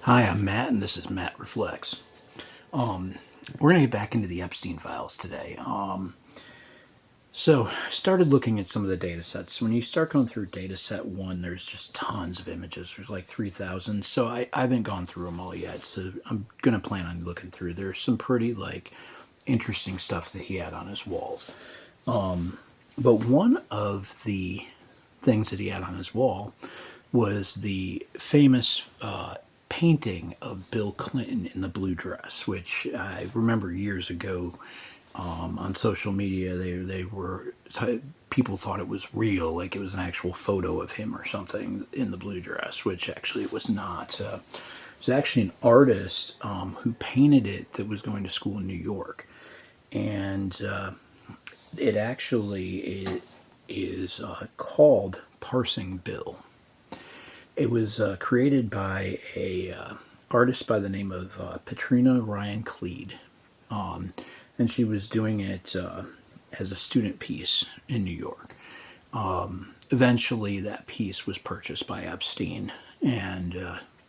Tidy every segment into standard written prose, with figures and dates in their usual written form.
Hi, I'm Matt, and this is Matt Reflects. We're going to get back into the Epstein Files today. So, I started looking at some of the data sets. When you start going through data set one, there's just tons of images. There's like 3,000. So, I haven't gone through them all yet. So, I'm going to plan on looking through. There's some pretty, interesting stuff that he had on his walls. But one of the things that he had on his wall was the famous painting of Bill Clinton in the blue dress, which I remember years ago on social media. They were people thought it was real, like it was an actual photo of him or something in the blue dress, which actually it was not. It was actually an artist who painted it that was going to school in New York, and it actually is called Parsing Bill. It was created by a artist by the name of Patrina Ryan Cleed, and she was doing it as a student piece in New York. Eventually, that piece was purchased by Epstein and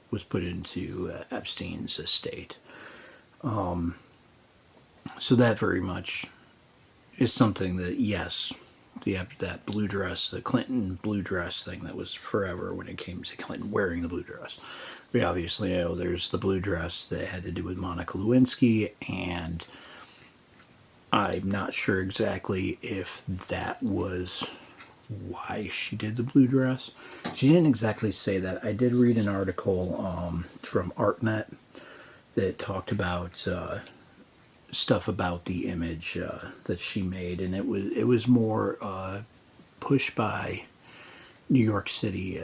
was put into Epstein's estate. So that very much is something that, yes, that blue dress, the Clinton blue dress thing that was forever when it came to Clinton wearing the blue dress. We obviously know there's the blue dress that had to do with Monica Lewinsky, and I'm not sure exactly if that was why she did the blue dress. She didn't exactly say that. I did read an article from ArtNet that talked about stuff about the image that she made, and it was more pushed by New York City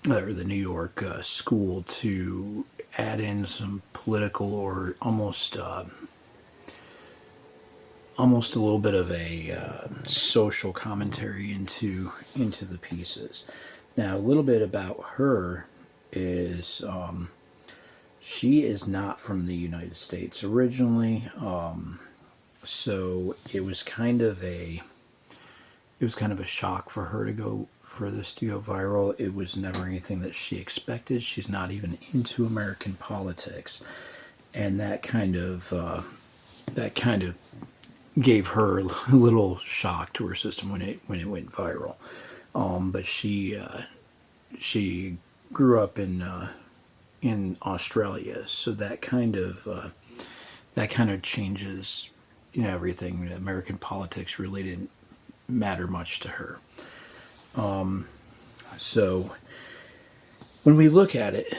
or the New York school to add in some political or almost a little bit of a social commentary into the pieces. Now, a little bit about her is she is not from the United States originally, so it was kind of a shock for her for this to go viral. It was never anything that she expected. She's not even into American politics, and that kind of gave her a little shock to her system when it went viral. But she grew up in Australia, so that kind of changes everything. American politics really didn't matter much to her. So when we look at it,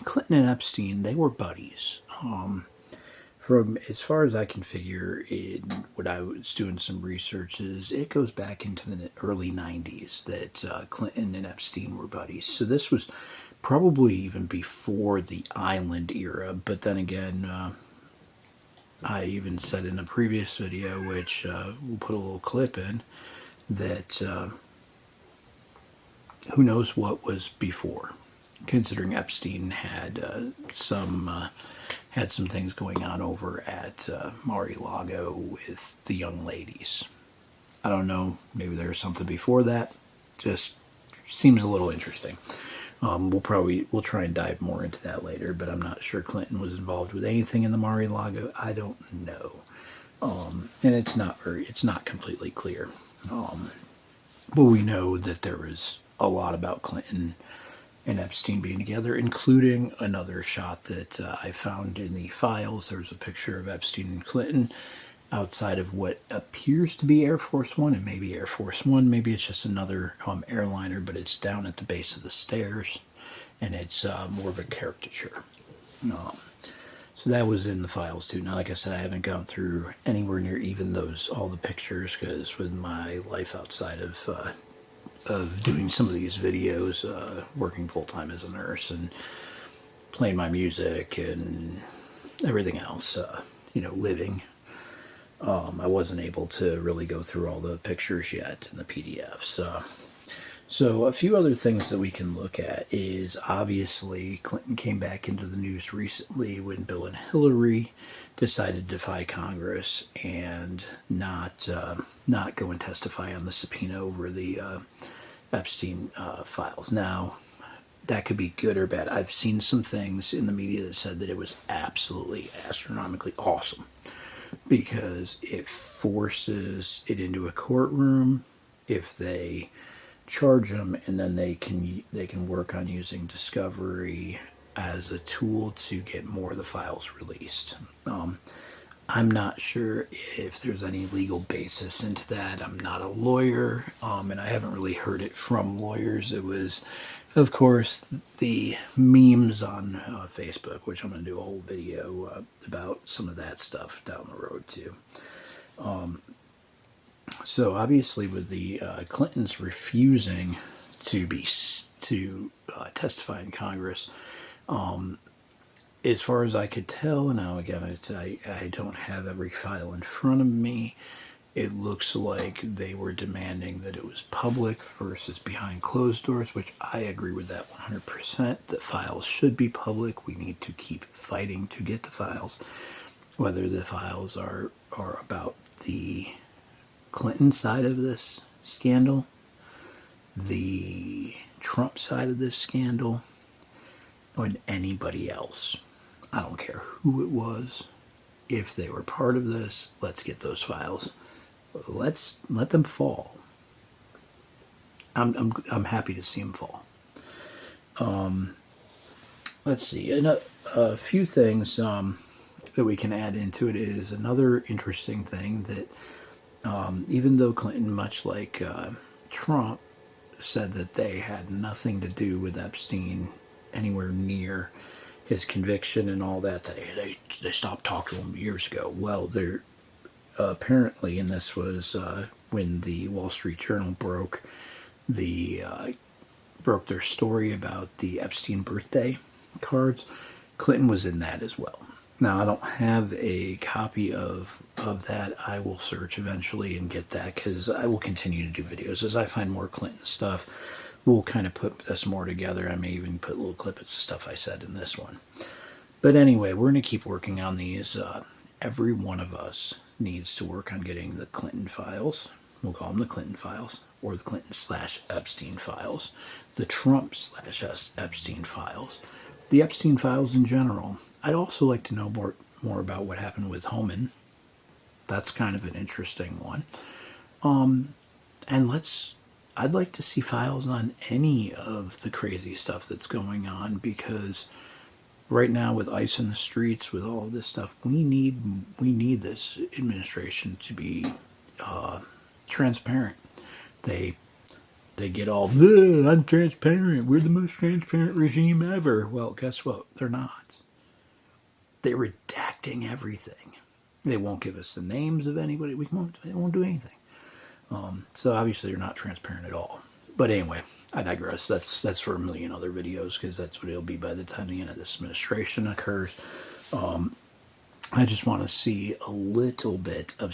Clinton and Epstein, they were buddies. From as far as I can figure, what I was doing some research is it goes back into the early 90s that Clinton and Epstein were buddies. So this was probably even before the island era, but then again, I even said in a previous video, which we'll put a little clip in, that who knows what was before, considering Epstein had some things going on over at Mar-a-Lago with the young ladies. I don't know, maybe there's something before that. Just seems a little interesting. We'll try and dive more into that later, but I'm not sure Clinton was involved with anything in the Mar-a-Lago. I don't know, and it's not completely clear. But we know that there was a lot about Clinton and Epstein being together, including another shot that I found in the files. There was a picture of Epstein and Clinton outside of what appears to be Air Force One, and maybe Air Force One, maybe it's just another airliner, but it's down at the base of the stairs, and it's more of a caricature. So that was in the files too. Now, like I said, I haven't gone through anywhere near even all the pictures, because with my life outside of doing some of these videos, working full-time as a nurse and playing my music and everything else, living, I wasn't able to really go through all the pictures yet in the PDFs. So a few other things that we can look at is, obviously, Clinton came back into the news recently when Bill and Hillary decided to defy Congress and not go and testify on the subpoena over the Epstein files. Now, that could be good or bad. I've seen some things in the media that said that it was absolutely astronomically awesome because it forces it into a courtroom if they charge them, and then they can work on using discovery as a tool to get more of the files released. I'm not sure if there's any legal basis into that. I'm not a lawyer, and I haven't really heard it from lawyers. It was, of course, the memes on Facebook, which I'm going to do a whole video about some of that stuff down the road too. So obviously, with the Clintons refusing to testify in Congress, as far as I could tell, now again, I don't have every file in front of me. It looks like they were demanding that it was public versus behind closed doors, which I agree with that 100%. That files should be public. We need to keep fighting to get the files, whether the files are about the Clinton side of this scandal, the Trump side of this scandal, or anybody else. I don't care who it was. If they were part of this, let's get those files. Let's let them fall. I'm happy to see them fall. Let's see. A few things that we can add into it is another interesting thing that even though Clinton, much like Trump, said that they had nothing to do with Epstein anywhere near his conviction and all that, they stopped talking to him years ago. Well, they're apparently, and this was when the Wall Street Journal broke their story about the Epstein birthday cards, Clinton was in that as well. Now, I don't have a copy of that. I will search eventually and get that, because I will continue to do videos. As I find more Clinton stuff, we'll kind of put this more together. I may even put little clips of stuff I said in this one. But anyway, we're going to keep working on these. Every one of us needs to work on getting the Clinton files. We'll call them the Clinton files, or the Clinton/Epstein files, the Trump/Epstein files, the Epstein files in general. I'd also like to know more about what happened with Homan. That's kind of an interesting one. And I'd like to see files on any of the crazy stuff that's going on, because right now, with ICE in the streets, with all this stuff, we need this administration to be transparent. They get all, I'm transparent. We're the most transparent regime ever. Well, guess what? They're not. They're redacting everything. They won't give us the names of anybody. They won't do anything. So obviously, they're not transparent at all. But anyway, I digress. That's for a million other videos, because that's what it'll be by the time the end of this administration occurs. I just want to see a little bit of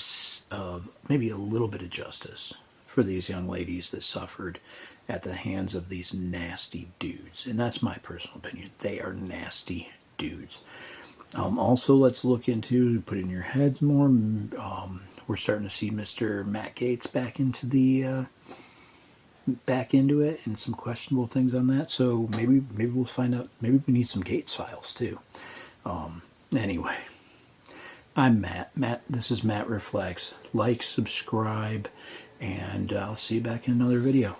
maybe a little bit of justice for these young ladies that suffered at the hands of these nasty dudes. And that's my personal opinion. They are nasty dudes. Also, let's look into, put in your heads more. We're starting to see Mr. Matt Gaetz back into it, and some questionable things on that. So maybe we'll find out. Maybe we need some Gaetz files too. Anyway, I'm Matt. This is Matt Reflects. Like, subscribe, and I'll see you back in another video.